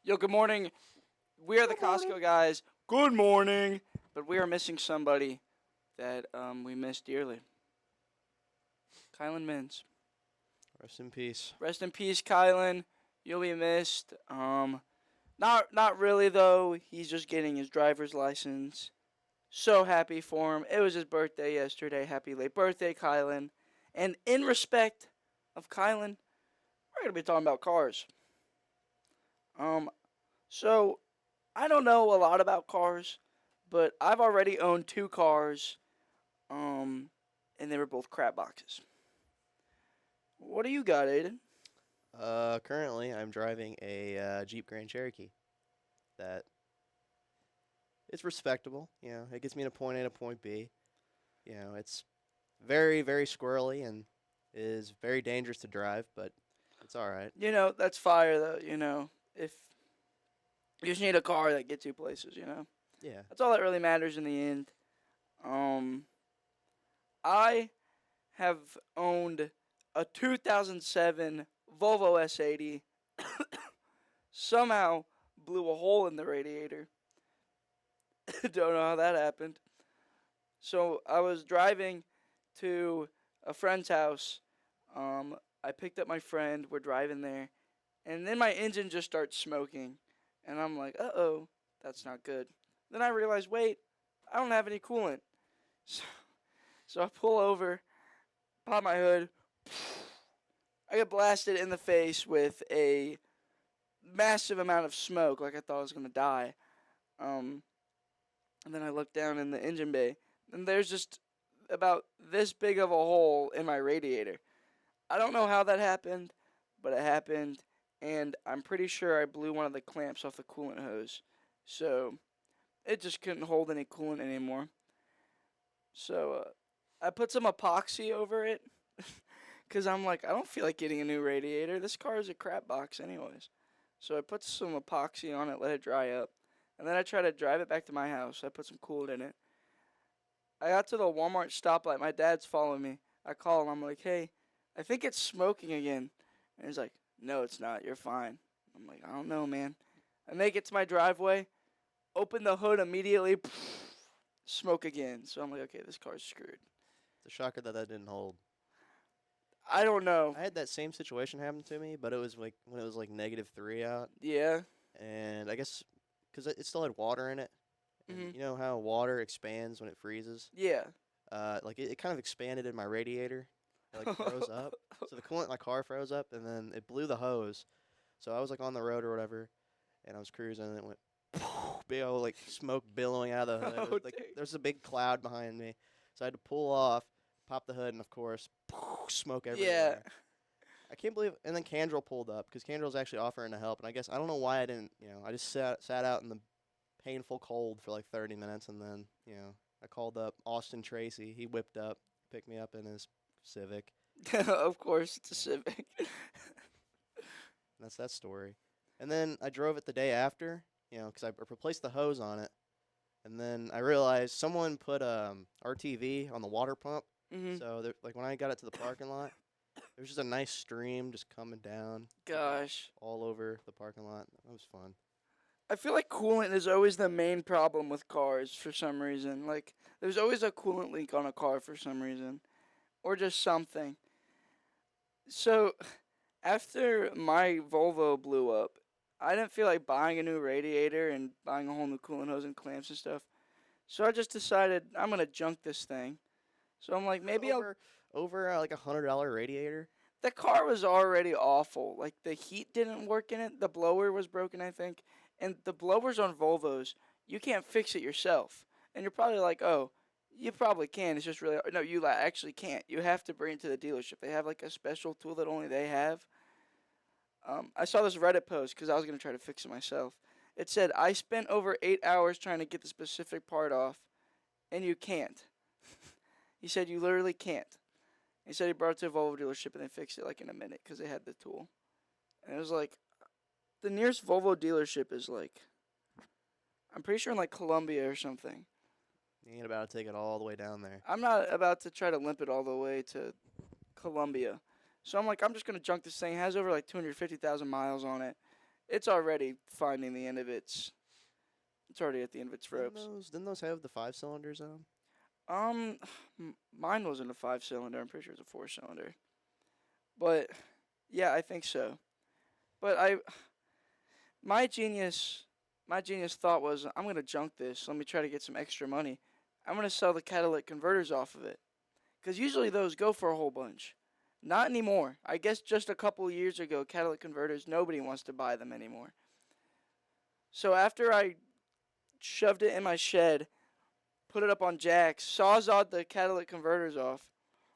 Yo, good morning. We are the Costco guys. Good morning. But we are missing somebody that we miss dearly. Kylan Mins. Rest in peace. Rest in peace, Kylan. You'll be missed. Not really though. He's just getting his driver's license. So happy for him. It was his birthday yesterday. Happy late birthday, Kylan. And in respect of Kylan, we're gonna be talking about cars. Um, so I don't know a lot about cars, but I've already owned two cars, um, and they were both crap boxes. What do you got, Aiden? Currently I'm driving a Jeep Grand Cherokee. That it's respectable. It gets me to point A to point B. It's very very squirrely and is very dangerous to drive, but it's all right. That's fire though. If you just need a car that gets you places, Yeah. that's all that really matters in the end. Um, I have owned a 2007 Volvo S80. Somehow blew a hole in the radiator. Don't know how that happened. So I was driving to a friend's house. I picked up my friend. We're driving there, and then my engine just starts smoking, and I'm like, "Uh oh, that's not good." Then I realize, wait, I don't have any coolant. So, so I pull over, pop my hood. I get blasted in the face with a massive amount of smoke, like I thought I was gonna die. Um, and then I look down in the engine bay, and there's just about this big of a hole in my radiator. I don't know how that happened, but it happened, and I'm pretty sure I blew one of the clamps off the coolant hose. So it just couldn't hold any coolant anymore. So I put some epoxy over it because I'm like, I don't feel like getting a new radiator. This car is a crap box, anyways. So I put some epoxy on it, let it dry up, and then I try to drive it back to my house. I put some coolant in it. I got to the Walmart stoplight. My dad's following me. I call him. I'm like, hey, I think it's smoking again. And he's like, no, it's not. You're fine. I'm like, I don't know, man. I make it to my driveway, open the hood immediately, smoke again. So I'm like, okay, this car's screwed. It's a shocker that didn't hold. I don't know. I had that same situation happen to me, but it was like when it was like -3 out, Yeah. and I guess because it still had water in it, and Mhm. you know how water expands when it freezes. Yeah. Like it kind of expanded in my radiator. It like froze up. So the coolant in my car froze up, and then it blew the hose. So I was like on the road or whatever, and I was cruising, and it went big old like smoke billowing out of the hood. It Oh, was like dang. there's a big cloud behind me, so I had to pull off, pop the hood, and of course, smoke Yeah. everywhere. I can't believe. And then Candrel pulled up because Candrel's actually offering to help, and I guess I don't know why I didn't. I just sat out in the painful cold for like 30 minutes, and then I called up Austin Tracy. He whipped up, picked me up in his Civic. Of course, it's a Yeah, Civic. that's that story. And then I drove it the day after, because I replaced the hose on it, and then I realized someone put RTV on the water pump. Mhm. So like when I got it to the parking lot, there was just a nice stream just coming down Gosh. all over the parking lot. That was fun. I feel like coolant is always the main problem with cars for some reason. Like, there's always a coolant leak on a car for some reason, or just something. So, after my Volvo blew up, I didn't feel like buying a new radiator and buying a whole new coolant hose and clamps and stuff. So I just decided I'm gonna junk this thing. So I'm like, maybe I'll. Over like $100 radiator. The car was already awful. Like the heat didn't work in it. The blower was broken, I think. And the blowers on Volvos, you can't fix it yourself. And you're probably like, oh, you probably can. It's just really no. You actually can't. You have to bring it to the dealership. They have like a special tool that only they have. I saw this Reddit post because I was gonna try to fix it myself. It said I spent over 8 hours trying to get the specific part off, and you can't. He said you literally can't. He said he brought it to a Volvo dealership and they fixed it like in a minute because they had the tool. And it was like, the nearest Volvo dealership is like, I'm pretty sure in like Columbia or something. You ain't about to take it all the way down there. I'm not about to try to limp it all the way to Columbia. So I'm like, I'm just going to junk this thing. It has over like 250,000 miles on it. It's already finding the end of its. It's already at the end of its Didn't ropes. those didn't those have the 5 cylinders on 'em? Um, mine wasn't a 5 cylinder. I'm pretty sure it's a 4 cylinder. But yeah, I think so. But my genius, my genius thought was, I'm gonna junk this. Let me try to get some extra money. I'm gonna sell the catalytic converters off of it, because usually those go for a whole bunch. Not anymore. I guess just a couple years ago, catalytic converters, nobody wants to buy them anymore. So after I shoved it in my shed, put it up on jacks, sawzawed the catalytic converters off,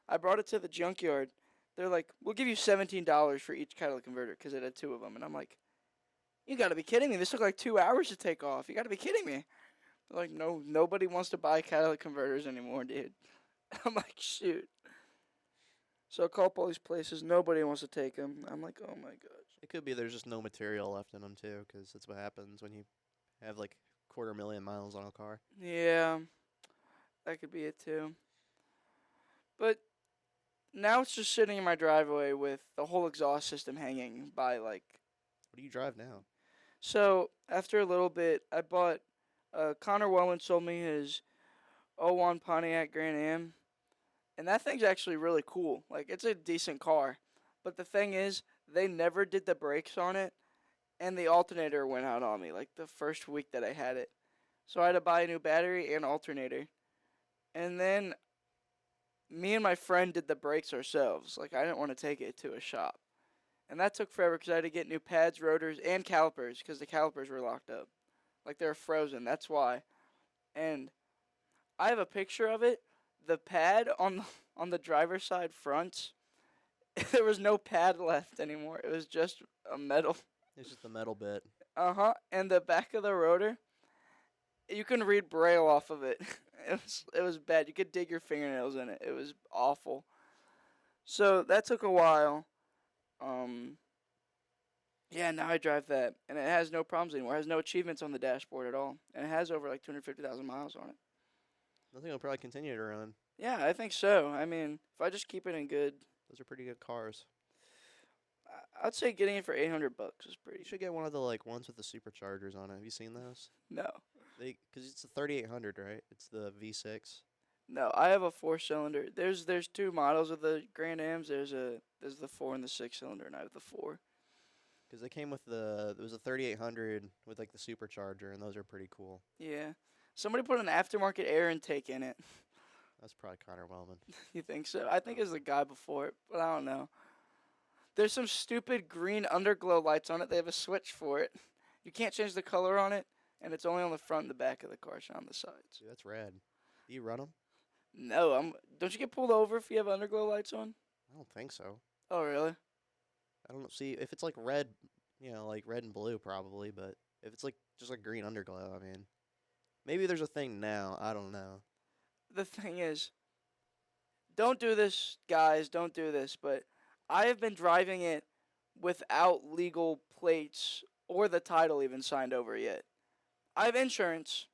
I brought it to the junkyard. They're like, we'll give you $17 for each catalytic converter because it had two of them. And I'm like, you gotta be kidding me. This took like 2 hours to take off. You gotta be kidding me. They're like, no, nobody wants to buy catalytic converters anymore, dude. I'm like, shoot. So I call up all these places. Nobody wants to take them. I'm like, oh my gosh. It could be there's just no material left in them too, because that's what happens when you have like 250,000 miles on a car. Yeah, that could be it too. But now it's just sitting in my driveway with the whole exhaust system hanging by like. What do you drive now? So after a little bit, I bought. Connor Wellman sold me his '01 Pontiac Grand Am, and that thing's actually really cool. Like, it's a decent car, but the thing is, they never did the brakes on it, and the alternator went out on me like the first week that I had it. So I had to buy a new battery and alternator, and then me and my friend did the brakes ourselves. Like, I didn't want to take it to a shop. And that took forever because I had to get new pads, rotors, and calipers because the calipers were locked up. Like, they were frozen. That's why. And I have a picture of it. The pad on the driver's side front, there was no pad left anymore. It was just a metal. It's just the metal bit. And the back of the rotor, you can read braille off of it. It was bad. You could dig your fingernails in it. It was awful. So that took a while. Um, yeah, now I drive that, and it has no problems anymore. It has no achievements on the dashboard at all, and it has over like 250,000 miles on it. I think it'll probably continue to run. Yeah, I think so. I mean, if I just keep it in good, Those are pretty good cars. I'd say getting it for $800 is pretty. You should get one of the like ones with the superchargers on it. Have you seen those? No, Because it's the 3800, right? It's the V6. no. I have a 4 cylinder. There's two models of the Grand Ams. There's the 4 and the 6 cylinder, and I have the 4. Because they came with it was a 3800 with like the supercharger, and those are pretty cool. Yeah. Somebody put an aftermarket air intake in it. That's probably Connor Wellman. You think so? I think it was the guy before it, but I don't know. There's some stupid green underglow lights on it. They have a switch for it. You can't change the color on it, and it's only on the front and the back of the car, not on the sides. Dude, that's rad. Do you run them? No, Don't you get pulled over if you have underglow lights on? I don't think so. Oh, really? I don't know. See, if it's like red, like red and blue, probably. But if it's like just like green underglow, I mean, maybe there's a thing now. I don't know. The thing is, don't do this, guys. Don't do this. But I have been driving it without legal plates or the title even signed over yet. I have insurance,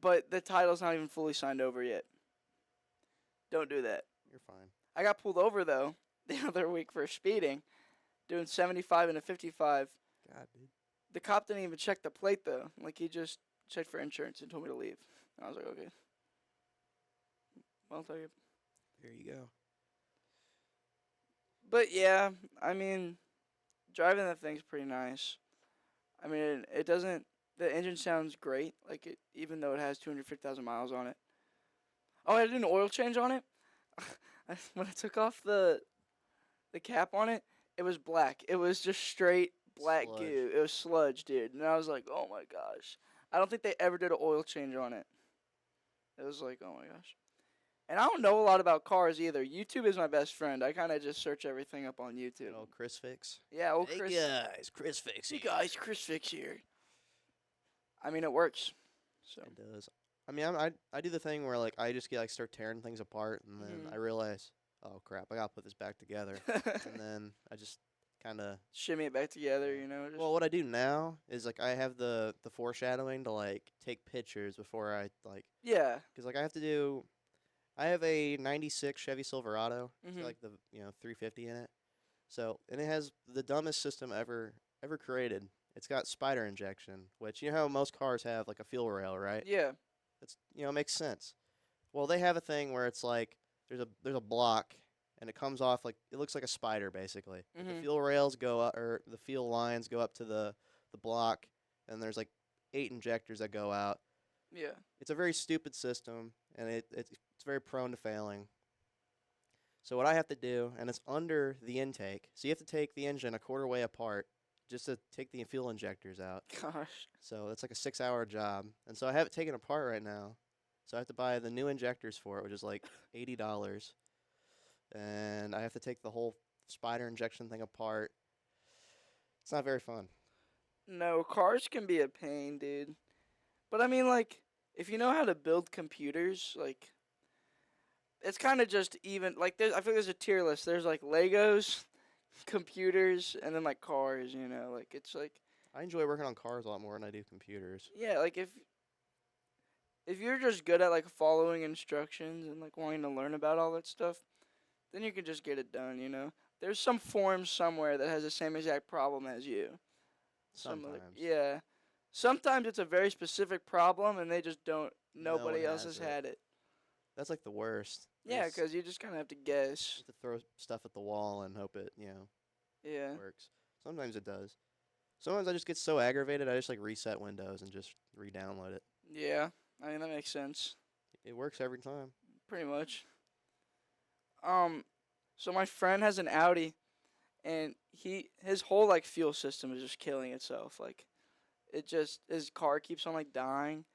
but the title's not even fully signed over yet. Don't do that. You're fine. I got pulled over though the other week for speeding, doing 75 and a 55. God, dude. The cop didn't even check the plate though. Like, he just checked for insurance and told me to leave. I was like, okay. Well, I'll tell you. There you go. But yeah, I mean, driving that thing's pretty nice. I mean, it doesn't. The engine sounds great. Like, it, even though it has 250,000 miles on it. Oh, I did an oil change on it. When I took off the cap on it, it was black. It was just straight black Sludge. goo. It was sludge, dude. And I was like, oh my gosh. I don't think they ever did an oil change on it. It was like, oh my gosh. And I don't know a lot about cars either. YouTube is my best friend. I kind of just search everything up on YouTube. You know, Chris Fix. Yeah, old Hey Chris. guys, Chris Fix. Hey guys, Chris Fix here. I mean, it works. So It does. I mean, I do the thing where like I just get like start tearing things apart, and then Mhm. I realize, oh crap, I gotta put this back together, and then I just kind of. shimmy it back together, you know. Just, Well, what I do now is like I have the foreshadowing to like take pictures before I like, yeah. because like I have to do. I have a '96 Chevy Silverado, it's got, Mhm. like the 350 in it, so and it has the dumbest system ever ever created. It's got spider injection, which you know how most cars have like a fuel rail, right? Yeah. That's it makes sense. Well, they have a thing where it's like there's a block and it comes off like it looks like a spider basically. Like the Mhm. fuel rails go up or the fuel lines go up to the block and there's like 8 injectors that go out. Yeah. It's a very stupid system and it's very prone to failing. So what I have to do, and it's under the intake, so you have to take the engine a quarter way apart just to take the fuel injectors out. Gosh. So it's like a 6 hour job. And so I have it taken apart right now. So I have to buy the new injectors for it, which is like $80. And I have to take the whole spider injection thing apart. It's not very fun. No, cars can be a pain, dude. But I mean, like, if you know how to build computers, like, it's kind of just even. Like, I feel there's a tier list. There's like Legos, computers, and then like cars. You know, like it's like, I enjoy working on cars a lot more than I do computers. yeah, like if you're just good at like following instructions and like wanting to learn about all that stuff, then you can just get it done. You know, there's some forum somewhere that has the same exact problem as you. Some other, Sometimes. yeah. Sometimes it's a very specific problem, and they just don't. No one Nobody else has has it. had it. That's like the worst. Yeah, because you just kind of have to You guess. have to throw stuff at the wall and hope it, Yeah. works. Sometimes it does. Sometimes I just get so aggravated, I just like reset Windows and just re-download it. Yeah. I mean that makes sense. It works every time. Pretty much. Um. So my friend has an Audi, and his whole like fuel system is just killing itself. Like it just his car keeps on like dying,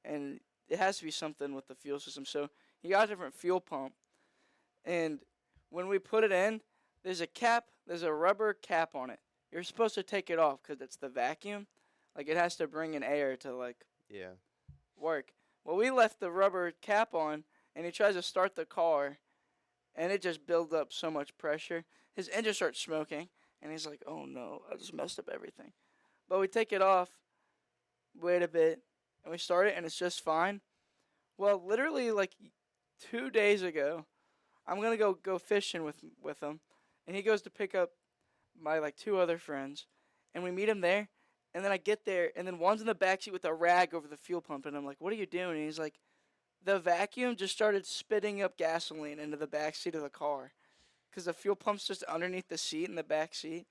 and it has to be something with the fuel system. So he got a different fuel pump, and when we put it in, there's a cap. There's a rubber cap on it. You're supposed to take it off because it's the vacuum. Like it has to bring in air to like Yeah. work. Well, we left the rubber cap on, and he tries to start the car, and it just builds up so much pressure. His engine starts smoking, and he's like, "Oh no, I just messed up everything." But we take it off, wait a bit, and we start it, and it's just fine. Well, literally like 2 days ago, I'm gonna go fishing with him, and he goes to pick up my like two other friends, and we meet him there. And then I get there, and then one's in the backseat with a rag over the fuel pump, and I'm like, "What are you doing?" And he's like, "The vacuum just started spitting up gasoline into the backseat of the car, because the fuel pump's just underneath the seat in the back seat."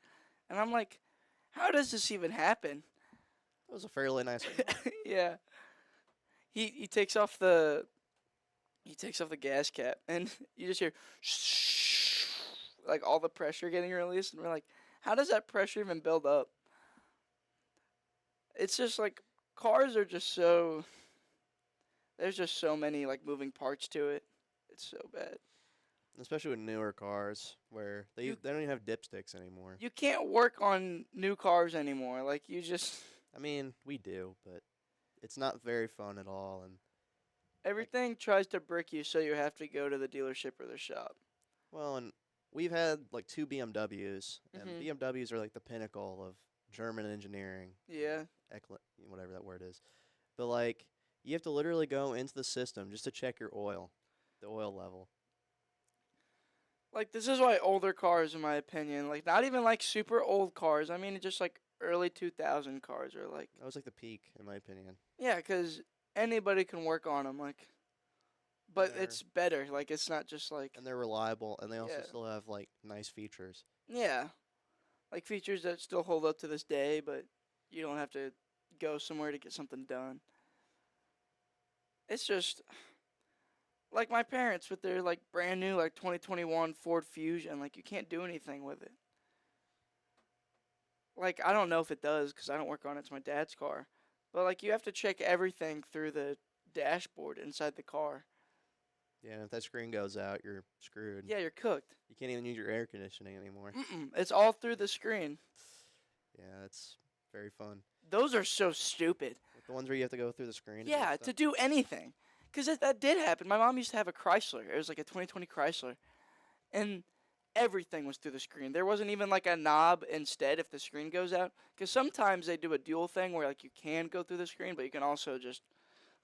And I'm like, "How does this even happen?" That was a fairly nice car. Yeah. He takes off the gas cap, and you just hear like all the pressure getting released, and we're like, "How does that pressure even build up?" It's just like cars are just so there's just so many like moving parts to it. It's so bad. Especially with newer cars where You they don't even have dipsticks anymore. you can't work on new cars anymore. Like you just I mean, we do, but it's not very fun at all. And like, everything tries to brick you, so you have to go to the dealership or the shop. well, and we've had like two BMWs, and Mhm. BMWs are like the pinnacle of German engineering. Yeah. Whatever that word is. But like, you have to literally go into the system just to check your oil, the oil level. Like this is why older cars, in my opinion, like not even like super old cars. I mean, just like early 2000 cars are like That was like the peak, in my opinion. yeah, because anybody can work on them. Like, And but it's better. Like it's not just like they're reliable, and they also yeah, still have like nice features. yeah, like features that still hold up to this day, but you don't have to go somewhere to get something done. It's just like my parents with their like brand new like 2021 Ford Fusion. Like you can't do anything with it. Like I don't know if it does because I don't work on it. It's my dad's car, but like you have to check everything through the dashboard inside the car. Yeah, and if that screen goes out, you're screwed. Yeah, you're cooked. You can't even use your air conditioning anymore. Mm-mm. It's all through the screen. Yeah, it's very fun. Those are so stupid. Like the ones where you have to go through the screen. Yeah, to do anything. Because that did happen. My mom used to have a Chrysler. It was like a 2020 Chrysler. And everything was through the screen. There wasn't even like a knob instead if the screen goes out. Because sometimes they do a dual thing where like you can go through the screen, but you can also just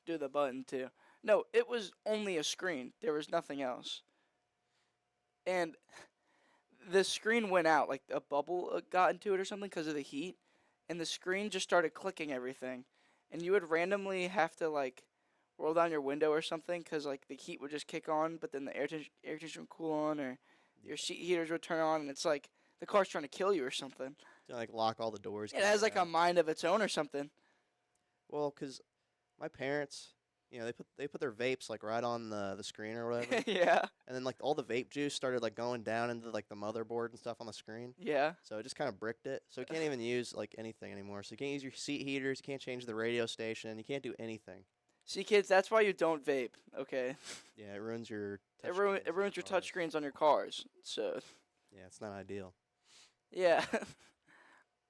do the button too. No, it was only a screen. There was nothing else. And the screen went out, like a bubble got into it or something because of the heat, and the screen just started clicking everything, and you would randomly have to like roll down your window or something because like the heat would just kick on, but then the air conditioner would cool on, or Yeah. your seat heaters would turn on, and it's like the car's trying to kill you or something. To like lock all the doors, It keep has you like a out. mind of its own or something. Well, cause my parents, they put their vapes like right on the screen or whatever, Yeah, and then like all the vape juice started like going down into like the motherboard and stuff on the screen. yeah. So it just kind of bricked it. So you can't even use like anything anymore. So you can't use your seat heaters. You can't change the radio station. You can't do anything. See, kids, that's why you don't vape. Okay, Yeah, it ruins your it touch screens on ruins your cars. touchscreens on your cars. So Yeah, it's not ideal. yeah.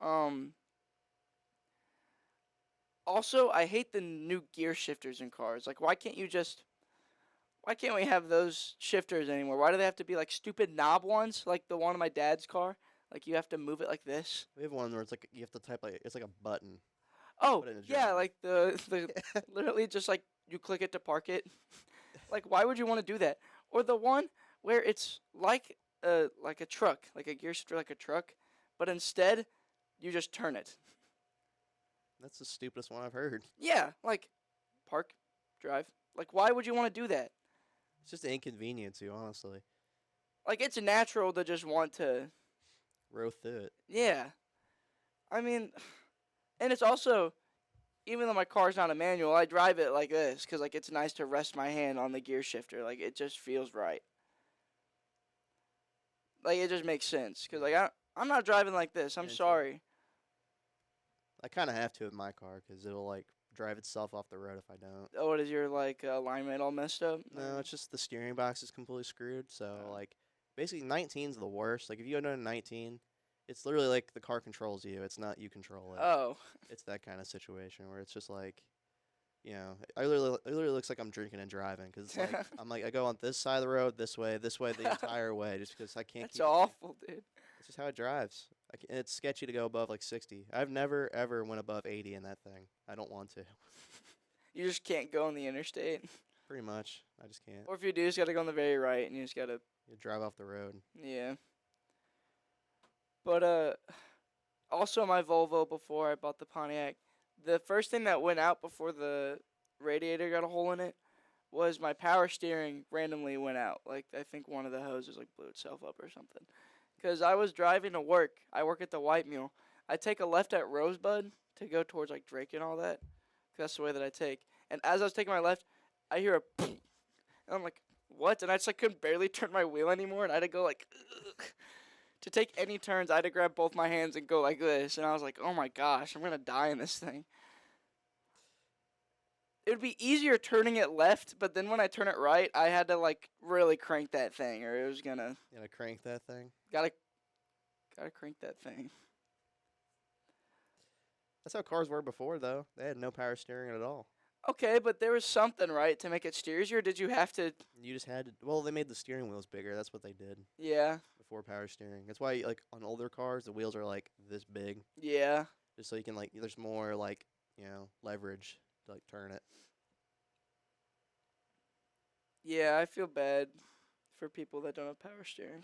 um. Also, I hate the new gear shifters in cars. Like, why can't you just? Why can't we have those shifters anymore? Why do they have to be like stupid knob ones, like the one in my dad's car? Like you have to move it like this. We have one where it's like you have to type like it's like a button. Oh, Put it in a yeah, German. like the literally just like you click it to park it. Like, why would you want to do that? Or the one where it's like a truck, like a gear shifter, like a truck, but instead you just turn it. That's the stupidest one I've heard. Yeah, like park, drive. Like, why would you want to do that? It's just an inconvenience, you honestly. Like, it's natural to just want to. Row through it. Yeah, I mean, and it's also, even though my car's not a manual, I drive it like this because like it's nice to rest my hand on the gear shifter. Like it just feels right. Like it just makes sense because like I'm not driving like this. I'm And so sorry. I kind of have to with my car because it'll like drive itself off the road if I don't. Oh, what is your like alignment all messed up? No, it's just the steering box is completely screwed. So Oh. like basically 19's the worst. Like if you go down to 19, it's literally like the car controls you. It's not you control it. Oh. It's that kind of situation where it's just like, it literally looks like I'm drinking and driving because it's like I'm like I go on this side of the road this way the entire way just because I can't That's keep it. awful, dude. It's just how it drives. And it's sketchy to go above like 60. I've never ever went above 80 in that thing. I don't want to. You just can't go on the interstate. Pretty much, I just can't. Or if you do, you just gotta go on the very right, and you just gotta. You drive off the road. Yeah. But also my Volvo before I bought the Pontiac, the first thing that went out before the radiator got a hole in it was my power steering randomly went out. Like I think one of the hoses like blew itself up or something. Cause I was driving to work. I work at the White Mule. I take a left at Rosebud to go towards like Drake and all that. 'Cause that's the way that I take. And as I was taking my left, I hear a and I'm like, what? And I just like couldn't barely turn my wheel anymore, and I had to go like ugh. To take any turns. I had to grab both my hands and go like this, and I was like, oh my gosh, I'm gonna die in this thing. It would be easier turning it left, but then when I turn it right, I had to like really crank that thing, or it was gonna You gotta crank that thing. gotta gotta crank that thing. That's how cars were before, though. They had no power steering at all. Okay, but there was something right to make it steer easier. Did you have to? You just had to. Well, they made the steering wheels bigger. That's what they did Yeah, before power steering. That's why, like, on older cars, the wheels are like this big, yeah, just so you can like. There's more like leverage to like turn it. yeah. I feel bad for people that don't have power steering.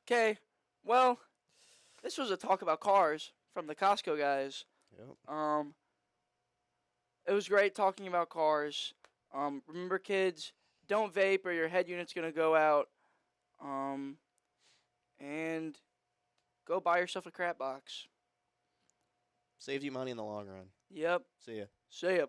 Okay, well, this was a talk about cars from the Costco guys. Yep. It was great talking about cars. Remember, kids, don't vape or your head unit's gonna go out. And go buy yourself a crap box. Saves you money in the long run. Yep. See ya. See ya.